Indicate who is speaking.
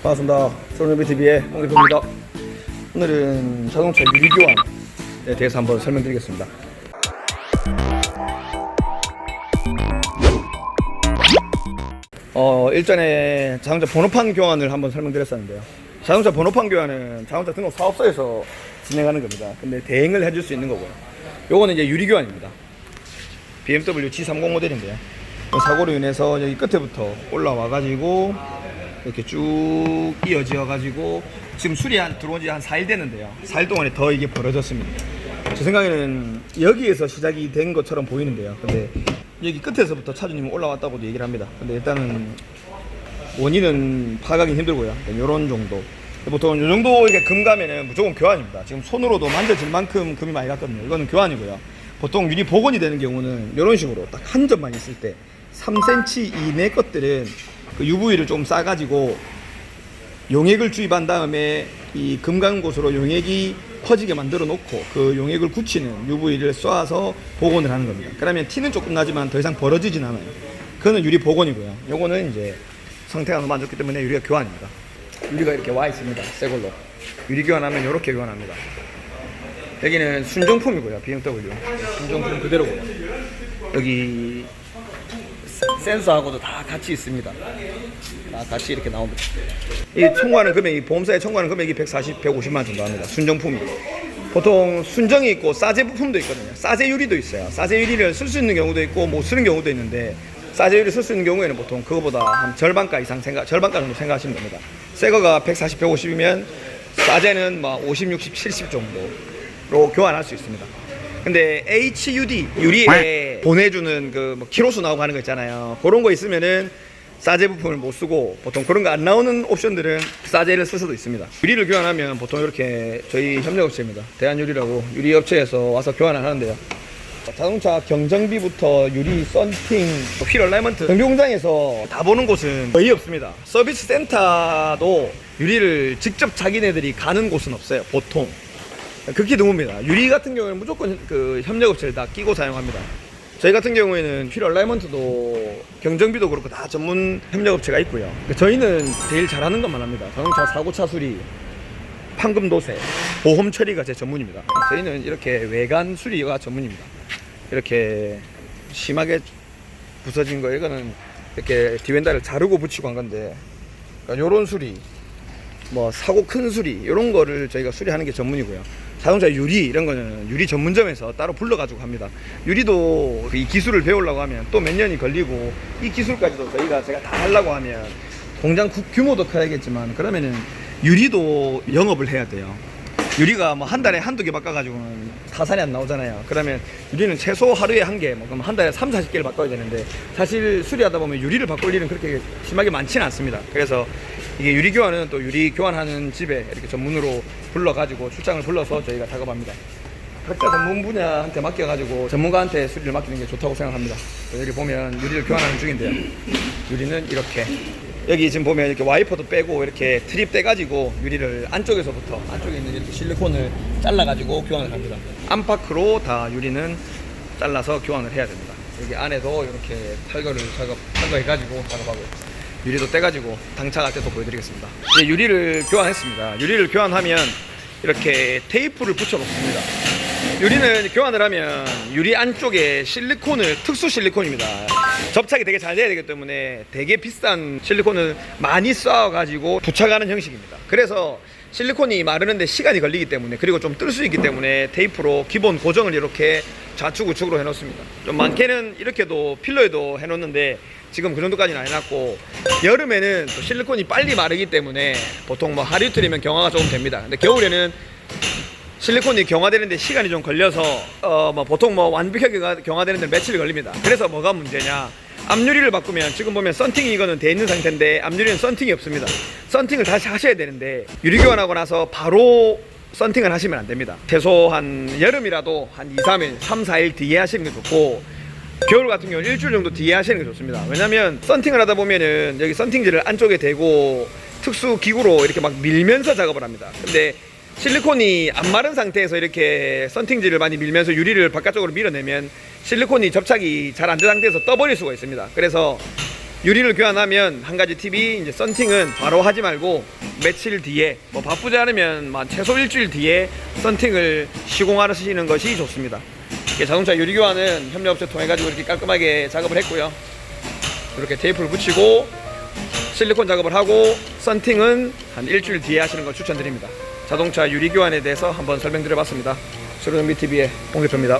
Speaker 1: 반갑습니다. 솔루비TV의 홍대표입니다. 오늘은 자동차 유리 교환에 대해서 한번 설명드리겠습니다. 일전에 자동차 번호판 교환을 한번 설명드렸었는데요. 자동차 번호판 교환은 자동차 등록 사업소에서 진행하는 겁니다. 근데 대행을 해줄 수 있는 거고요. 요거는 이제 유리 교환입니다. BMW G30 모델인데요. 사고로 인해서 여기 끝에부터 올라와가지고 이렇게 쭉 이어져 가지고 지금 수리 들어온 지 한 4일 됐는데요. 4일 동안에 더 이게 벌어졌습니다. 제 생각에는 여기에서 시작이 된 것처럼 보이는데요. 근데 여기 끝에서부터 차주님은 올라왔다고도 얘기를 합니다. 근데 일단은 원인은 파악하기 힘들고요. 이런 정도. 보통 이 정도 이렇게 금 가면은 무조건 교환입니다. 지금 손으로도 만져질 만큼 금이 많이 갔거든요. 이거는 교환이고요. 보통 유리 복원이 되는 경우는 이런 식으로 딱 한 점만 있을 때 3cm 이내 것들은 그 UV를 좀 싸가지고 용액을 주입한 다음에 이 금간 곳으로 용액이 퍼지게 만들어 놓고 그 용액을 굳히는 UV를 쏴서 복원을 하는 겁니다. 그러면 티는 조금 나지만 더 이상 벌어지진 않아요. 그거는 유리 복원이고요. 요거는 이제 상태가 너무 안 좋기 때문에 유리가 교환입니다. 유리가 이렇게 와 있습니다. 새 걸로. 유리 교환하면 이렇게 교환합니다. 여기는 순정품이고요. BMW 순정품 그대로고요. 여기 센서하고도 다 같이 있습니다. 다 같이 이렇게 나옵니다. 이 청구하는 금액이, 보험사에 청구하는 금액이 140, 150만 정도 합니다. 순정품이. 보통 순정이 있고 싸제 부품도 있거든요. 싸제 유리도 있어요. 싸제 유리를 쓸 수 있는 경우도 있고 못 쓰는 경우도 있는데, 싸제 유리 쓸 수 있는 경우에는 보통 그거보다 한 절반가 이상 절반가 정도 생각하시면 됩니다. 새 거가 140, 150이면 싸제는 뭐 50, 60, 70 정도로 교환할 수 있습니다. 근데 HUD 유리에 보내주는 그 뭐 키로수 나오고 하는 거 있잖아요. 그런 거 있으면은 싸제 부품을 못 쓰고, 보통 그런 거 안 나오는 옵션들은 싸제를 쓸 수도 있습니다. 유리를 교환하면 보통 이렇게 저희 협력업체입니다. 대한유리라고 유리업체에서 와서 교환을 하는데요. 자동차 경정비부터 유리, 썬팅, 휠 얼라이먼트 정비 공장에서 다 보는 곳은 거의 없습니다. 서비스 센터도 유리를 직접 자기네들이 가는 곳은 없어요. 보통 극히 드뭅니다. 유리 같은 경우에는 무조건 그 협력업체를 다 끼고 사용합니다. 저희 같은 경우에는 휠 얼라이먼트도 경정비도 그렇고 다 전문 협력업체가 있고요. 저희는 제일 잘하는 것만 합니다. 자동차 사고차 수리, 판금 도세, 보험 처리가 제 전문입니다. 저희는 이렇게 외관 수리가 전문입니다. 이렇게 심하게 부서진 거, 이거는 이렇게 디웬다를 자르고 붙이고 한 건데, 그러니까 요런 수리, 뭐 사고 큰 수리, 이런 거를 저희가 수리하는 게 전문이고요. 자동차 유리 이런 거는 유리 전문점에서 따로 불러가지고 합니다. 유리도 이 기술을 배우려고 하면 또 몇 년이 걸리고, 이 기술까지도 제가 다 하려고 하면 공장 규모도 커야겠지만, 그러면은 유리도 영업을 해야 돼요. 유리가 뭐 한 달에 한두 개 바꿔가지고는 타산이 안 나오잖아요. 그러면 유리는 최소 하루에 한 개, 뭐 그럼 한 달에 3, 40개를 바꿔야 되는데, 사실 수리하다 보면 유리를 바꿀 일은 그렇게 심하게 많지는 않습니다. 그래서 이게 유리 교환은 또 유리 교환하는 집에 이렇게 전문으로 불러가지고 출장을 불러서 저희가 작업합니다. 각자 전문 분야한테 맡겨가지고 전문가한테 수리를 맡기는 게 좋다고 생각합니다. 여기 보면 유리를 교환하는 중인데요. 유리는 이렇게, 여기 지금 보면 이렇게 와이퍼도 빼고 이렇게 트립 떼가지고 유리를 안쪽에 있는 이렇게 실리콘을 잘라가지고 교환을 합니다. 안팎으로 다 유리는 잘라서 교환을 해야 됩니다. 여기 안에도 이렇게 탈거해가지고 작업하고, 유리도 떼가지고 당차갈 때도 보여드리겠습니다. 이제 유리를 교환했습니다. 유리를 교환하면 이렇게 테이프를 붙여 놓습니다. 유리는 교환을 하면 유리 안쪽에 특수 실리콘입니다. 접착이 되게 잘 돼야 되기 때문에 되게 비싼 실리콘을 많이 쏴가지고 부착하는 형식입니다. 그래서 실리콘이 마르는데 시간이 걸리기 때문에, 그리고 좀 뜰 수 있기 때문에 테이프로 기본 고정을 이렇게 좌측 우측으로 해놓습니다. 좀 많게는 이렇게도 필러에도 해놓는데 지금 그 정도까지는 안 해놨고, 여름에는 또 실리콘이 빨리 마르기 때문에 보통 뭐 하루 이틀이면 경화가 조금 됩니다. 근데 겨울에는 실리콘이 경화되는데 시간이 좀 걸려서 보통 완벽하게 경화되는데 며칠 걸립니다. 그래서 뭐가 문제냐, 앞유리를 바꾸면 지금 보면 썬팅이 이거는 돼 있는 상태인데 앞유리는 썬팅이 없습니다. 썬팅을 다시 하셔야 되는데, 유리 교환하고 나서 바로 썬팅을 하시면 안 됩니다. 최소 한 여름이라도 한 2, 3일, 3, 4일 뒤에 하시는 게 좋고, 겨울 같은 경우는 일주일 정도 뒤에 하시는 게 좋습니다. 왜냐면 썬팅을 하다 보면은 여기 썬팅지를 안쪽에 대고 특수 기구로 이렇게 막 밀면서 작업을 합니다. 근데 실리콘이 안 마른 상태에서 이렇게 썬팅지를 많이 밀면서 유리를 바깥쪽으로 밀어내면 실리콘이 접착이 잘 안 된 상태에서 떠버릴 수가 있습니다. 그래서 유리를 교환하면 한 가지 팁이 이제 썬팅은 바로 하지 말고 며칠 뒤에 뭐 바쁘지 않으면 최소 일주일 뒤에 썬팅을 시공하시는 것이 좋습니다. 자동차 유리 교환은 협력업체 통해 가지고 이렇게 깔끔하게 작업을 했고요. 이렇게 테이프를 붙이고 실리콘 작업을 하고 썬팅은 한 일주일 뒤에 하시는 걸 추천드립니다. 자동차 유리 교환에 대해서 한번 설명드려봤습니다. 수로정비TV의 홍대표입니다.